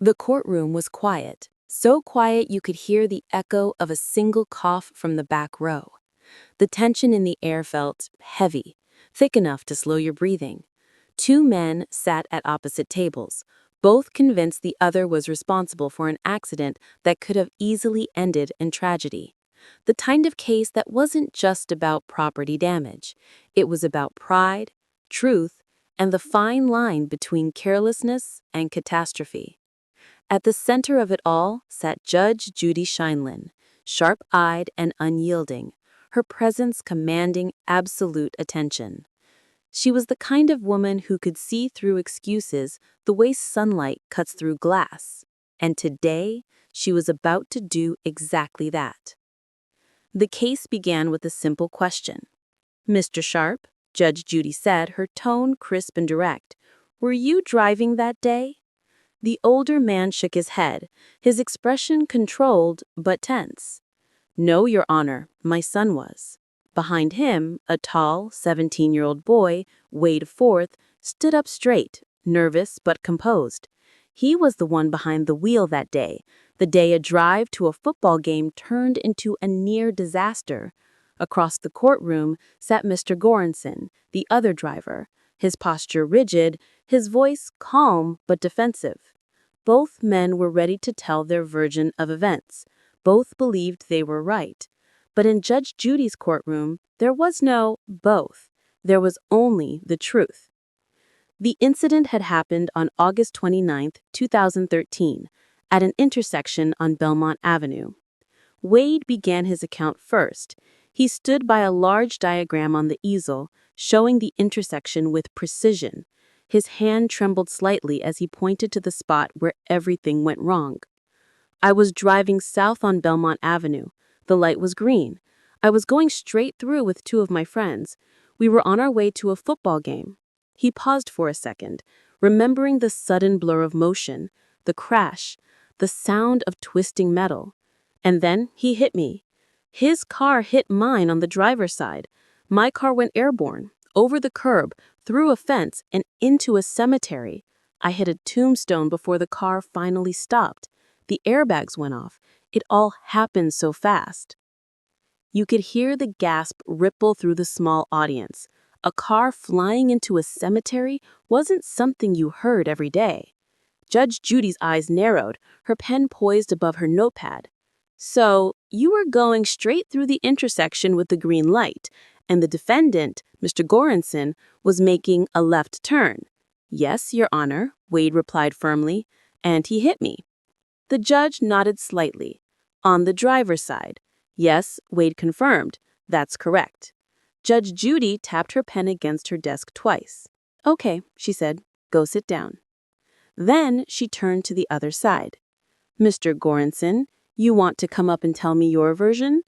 The courtroom was quiet, so quiet you could hear the echo of a single cough from the back row. The tension in the air felt heavy, thick enough to slow your breathing. Two men sat at opposite tables, both convinced the other was responsible for an accident that could have easily ended in tragedy. The kind of case that wasn't just about property damage. It was about pride, truth, and the fine line between carelessness and catastrophe. At the center of it all sat Judge Judy Sheindlin, sharp-eyed and unyielding, her presence commanding absolute attention. She was the kind of woman who could see through excuses the way sunlight cuts through glass. And today, she was about to do exactly that. The case began with a simple question. "Mr. Sharp," Judge Judy said, her tone crisp and direct, "were you driving that day?" The older man shook his head, his expression controlled but tense. "No, Your Honor, my son was." Behind him, a tall, 17-year-old boy, Wade Forth, stood up straight, nervous but composed. He was the one behind the wheel that day, the day a drive to a football game turned into a near disaster. Across the courtroom sat Mr. Goranson, the other driver, his posture rigid, his voice calm but defensive. Both men were ready to tell their version of events. Both believed they were right. But in Judge Judy's courtroom, there was no both. There was only the truth. The incident had happened on August 29, 2013, at an intersection on Belmont Avenue. Wade began his account first. He stood by a large diagram on the easel, showing the intersection with precision. His hand trembled slightly as he pointed to the spot where everything went wrong. "I was driving south on Belmont Avenue. The light was green. I was going straight through with two of my friends. We were on our way to a football game." He paused for a second, remembering the sudden blur of motion, the crash, the sound of twisting metal. And then he hit me. His car hit mine on the driver's side. My car went airborne, over the curb, through a fence, and into a cemetery. I hit a tombstone before the car finally stopped. The airbags went off. It all happened so fast. You could hear the gasp ripple through the small audience. A car flying into a cemetery wasn't something you heard every day. Judge Judy's eyes narrowed, her pen poised above her notepad. "So, you were going straight through the intersection with the green light, and the defendant, Mr. Goranson, was making a left turn." "Yes, Your Honor," Wade replied firmly, "and he hit me." The judge nodded slightly. "On the driver's side." "Yes," Wade confirmed. "That's correct." Judge Judy tapped her pen against her desk twice. "Okay," she said, "go sit down." Then she turned to the other side. "Mr. Goranson, you want to come up and tell me your version?"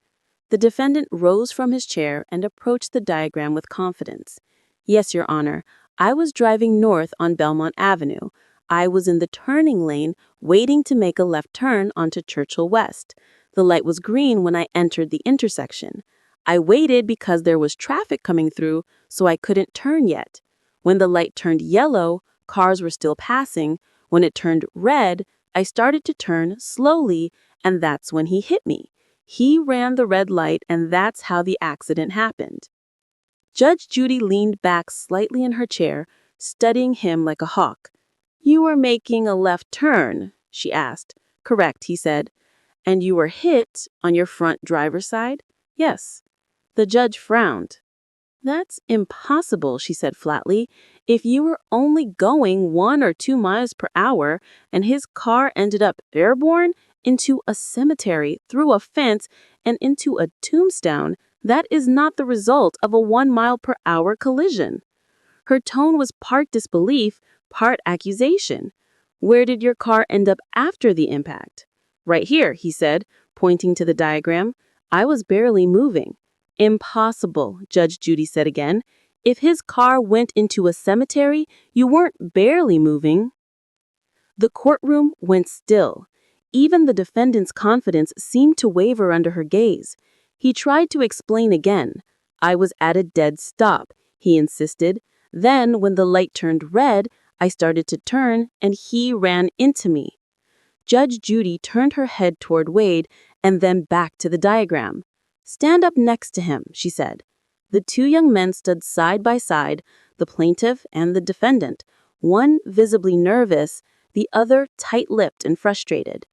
The defendant rose from his chair and approached the diagram with confidence. "Yes, Your Honor. I was driving north on Belmont Avenue. I was in the turning lane waiting to make a left turn onto Churchill West. The light was green when I entered the intersection. I waited because there was traffic coming through, so I couldn't turn yet. When the light turned yellow, cars were still passing. When it turned red, I started to turn slowly, and that's when he hit me. He ran the red light, and that's how the accident happened." Judge Judy leaned back slightly in her chair, studying him like a hawk. "You were making a left turn?" she asked. "Correct," he said. "And you were hit on your front driver's side?" "Yes." The judge frowned. "That's impossible," she said flatly. "If you were only going 1 or 2 miles per hour and his car ended up airborne, into a cemetery, through a fence, and into a tombstone, that is not the result of a 1-mile-per-hour collision." Her tone was part disbelief, part accusation. "Where did your car end up after the impact?" "Right here," he said, pointing to the diagram. "I was barely moving." "Impossible," Judge Judy said again. "If his car went into a cemetery, you weren't barely moving." The courtroom went still. Even the defendant's confidence seemed to waver under her gaze. He tried to explain again. "I was at a dead stop," he insisted. "Then, when the light turned red, I started to turn, and he ran into me." Judge Judy turned her head toward Wade and then back to the diagram. "Stand up next to him," she said. The two young men stood side by side, the plaintiff and the defendant, one visibly nervous, the other tight-lipped and frustrated.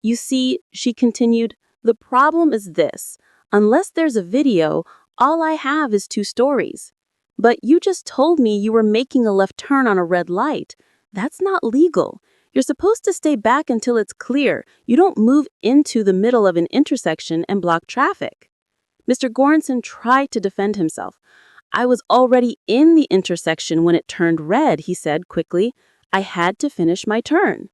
"You see," she continued, "the problem is this. Unless there's a video, all I have is two stories. But you just told me you were making a left turn on a red light. That's not legal. You're supposed to stay back until it's clear. You don't move into the middle of an intersection and block traffic." Mr. Goranson tried to defend himself. "I was already in the intersection when it turned red," he said quickly. "I had to finish my turn."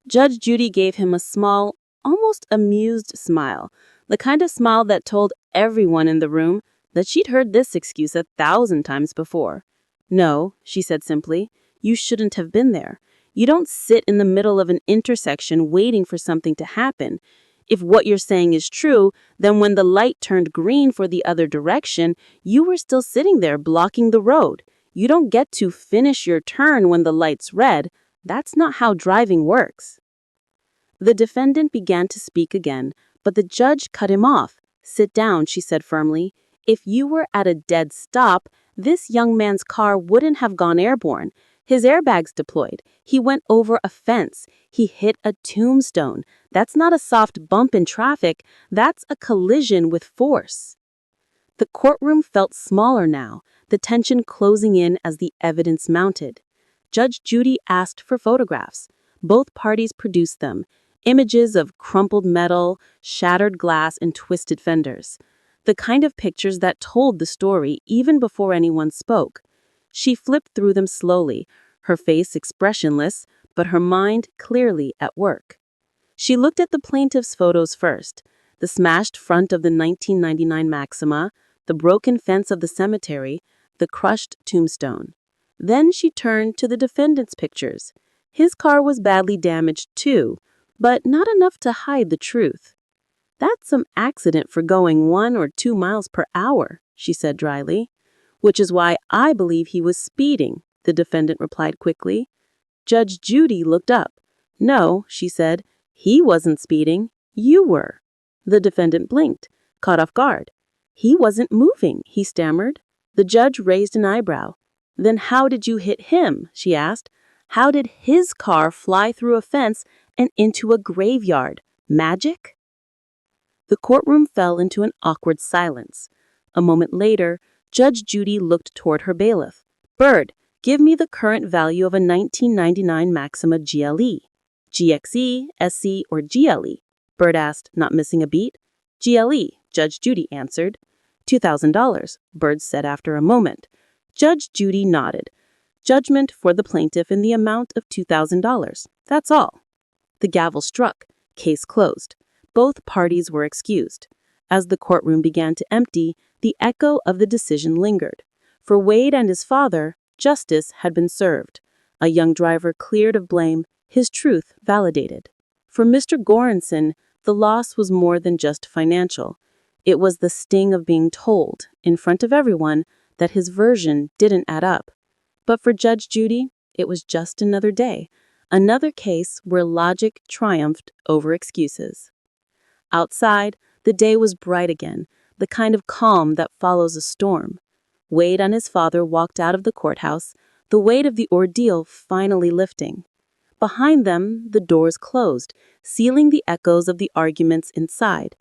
Judge Judy gave him a small, almost amused smile, the kind of smile that told everyone in the room that she'd heard this excuse 1,000 times before. "No," she said simply, "you shouldn't have been there. You don't sit in the middle of an intersection waiting for something to happen. If what you're saying is true, then when the light turned green for the other direction, you were still sitting there blocking the road. You don't get to finish your turn when the light's red. That's not how driving works." The defendant began to speak again, but the judge cut him off. "Sit down," she said firmly. "If you were at a dead stop, this young man's car wouldn't have gone airborne. His airbags deployed. He went over a fence. He hit a tombstone. That's not a soft bump in traffic. That's a collision with force." The courtroom felt smaller now, the tension closing in as the evidence mounted. Judge Judy asked for photographs. Both parties produced them. Images of crumpled metal, shattered glass, and twisted fenders. The kind of pictures that told the story even before anyone spoke. She flipped through them slowly, her face expressionless, but her mind clearly at work. She looked at the plaintiff's photos first, the smashed front of the 1999 Maxima, the broken fence of the cemetery, the crushed tombstone. Then she turned to the defendant's pictures. His car was badly damaged too, but not enough to hide the truth. "That's some accident for going 1 or 2 miles per hour, she said dryly. "Which is why I believe he was speeding," the defendant replied quickly. Judge Judy looked up. "No," she said, "he wasn't speeding. You were." The defendant blinked, caught off guard. "He wasn't moving," he stammered. The judge raised an eyebrow. "Then how did you hit him?" she asked. "How did his car fly through a fence and into a graveyard? Magic?" The courtroom fell into an awkward silence. A moment later, Judge Judy looked toward her bailiff. "Bird, give me the current value of a 1999 Maxima GLE. GXE, SC, or GLE?" Bird asked, not missing a beat. "GLE," Judge Judy answered. $2,000, Bird said after a moment. Judge Judy nodded. "Judgment for the plaintiff in the amount of $2,000. That's all." The gavel struck. Case closed. Both parties were excused. As the courtroom began to empty, the echo of the decision lingered. For Wade and his father, justice had been served. A young driver cleared of blame, his truth validated. For Mr. Goranson, the loss was more than just financial. It was the sting of being told, in front of everyone, that his version didn't add up. But for Judge Judy, it was just another day, another case where logic triumphed over excuses. Outside, the day was bright again, the kind of calm that follows a storm. Wade and his father walked out of the courthouse, the weight of the ordeal finally lifting. Behind them, the doors closed, sealing the echoes of the arguments inside.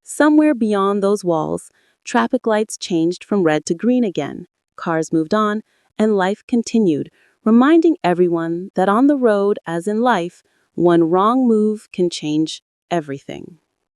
Somewhere beyond those walls, traffic lights changed from red to green again. Cars moved on, and life continued, reminding everyone that on the road, as in life, one wrong move can change everything.